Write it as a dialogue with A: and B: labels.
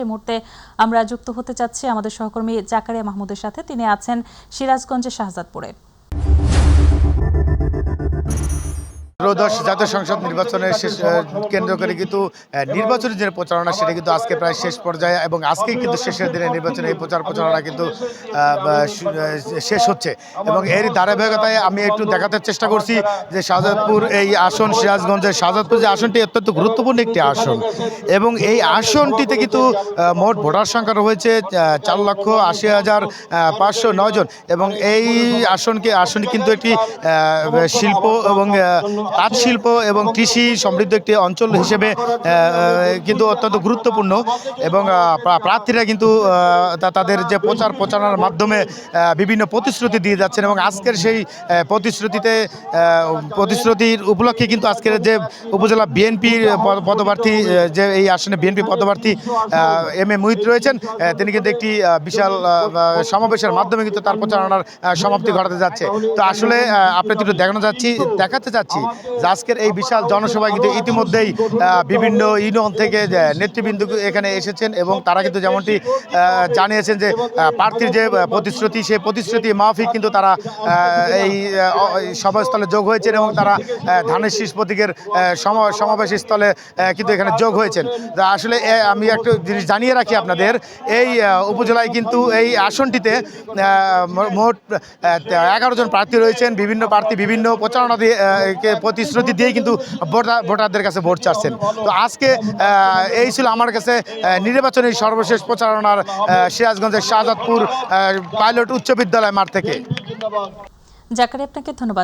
A: এই মুহূর্তে আমরা যুক্ত হতে চাচ্ছি আমাদের সহকর্মী জাকারিয়া মাহমুদের সাথে। তিনি আছেন সিরাজগঞ্জের শাহজাদপুরে।
B: ত্রয়োদশ জাতীয় সংসদ নির্বাচনের শেষ কেন্দ্র করে কিন্তু নির্বাচনী যে প্রচারণা সেটা কিন্তু আজকে প্রায় শেষ পর্যায়ে এবং আজকেই কিন্তু শেষের দিনে নির্বাচনের এই প্রচারণা কিন্তু শেষ হচ্ছে এবং এর ধারাবাহিকতায় আমি একটু দেখাতে চেষ্টা করছি যে শাহজাদপুর এই আসন, সিরাজগঞ্জের শাহজাদপুর যে আসনটি অত্যন্ত গুরুত্বপূর্ণ একটি আসন এবং এই আসনটিতে কিন্তু মোট ভোটার সংখ্যা রয়েছে 4,80,509 জন এবং এই আসনটি কিন্তু একটি শিল্প এবং তাঁত শিল্প এবং কৃষি সমৃদ্ধ একটি অঞ্চল হিসেবে কিন্তু অত্যন্ত গুরুত্বপূর্ণ এবং প্রার্থীরা কিন্তু তাদের যে প্রচারণার মাধ্যমে বিভিন্ন প্রতিশ্রুতি দিয়ে যাচ্ছেন এবং আজকের সেই প্রতিশ্রুতির উপলক্ষে কিন্তু আজকের যে উপজেলা বিএনপির পদপ্রার্থী যে এই আসনে বিএনপি পদপ্রার্থী এম এ মুহিত রয়েছেন, তিনি কিন্তু একটি বিশাল সমাবেশের মাধ্যমে কিন্তু তার প্রচারণার সমাপ্তি ঘটাতে যাচ্ছে। তো আসলে আপনাদের একটু দেখাতে চাচ্ছি যে আজকের এই বিশাল জনসভায় কিন্তু ইতিমধ্যেই বিভিন্ন ইউনিয়ন থেকে নেতৃবৃন্দ এখানে এসেছেন এবং তারা কিন্তু যেমনটি জানিয়েছেন যে প্রার্থীর যে প্রতিশ্রুতি সেই প্রতিশ্রুতি মাফিক কিন্তু তারা এই সভাস্থলে যোগ হয়েছেন এবং তারা ধানের শীষ প্রতীকের সমাবেশ স্থলে কিন্তু এখানে যোগ হয়েছেন। আসলে আমি একটা জিনিস জানিয়ে রাখি আপনাদের, এই উপজেলায় কিন্তু এই আসনটিতে মোট 11 জন প্রার্থী রয়েছেন। বিভিন্ন প্রার্থী বিভিন্ন প্রচারণা দিয়ে প্রতিশ্রুতি দিয়ে কিন্তু ভোটারদের কাছে ভোট চাচ্ছেন। তো আজকে এই ছিল আমার কাছে নির্বাচনী সর্বশেষ প্রচারণার সিরাজগঞ্জের শাহজাদপুর পাইলট উচ্চ বিদ্যালয় মাঠ থেকে।
A: জাকারিয়া, আপনাকে ধন্যবাদ।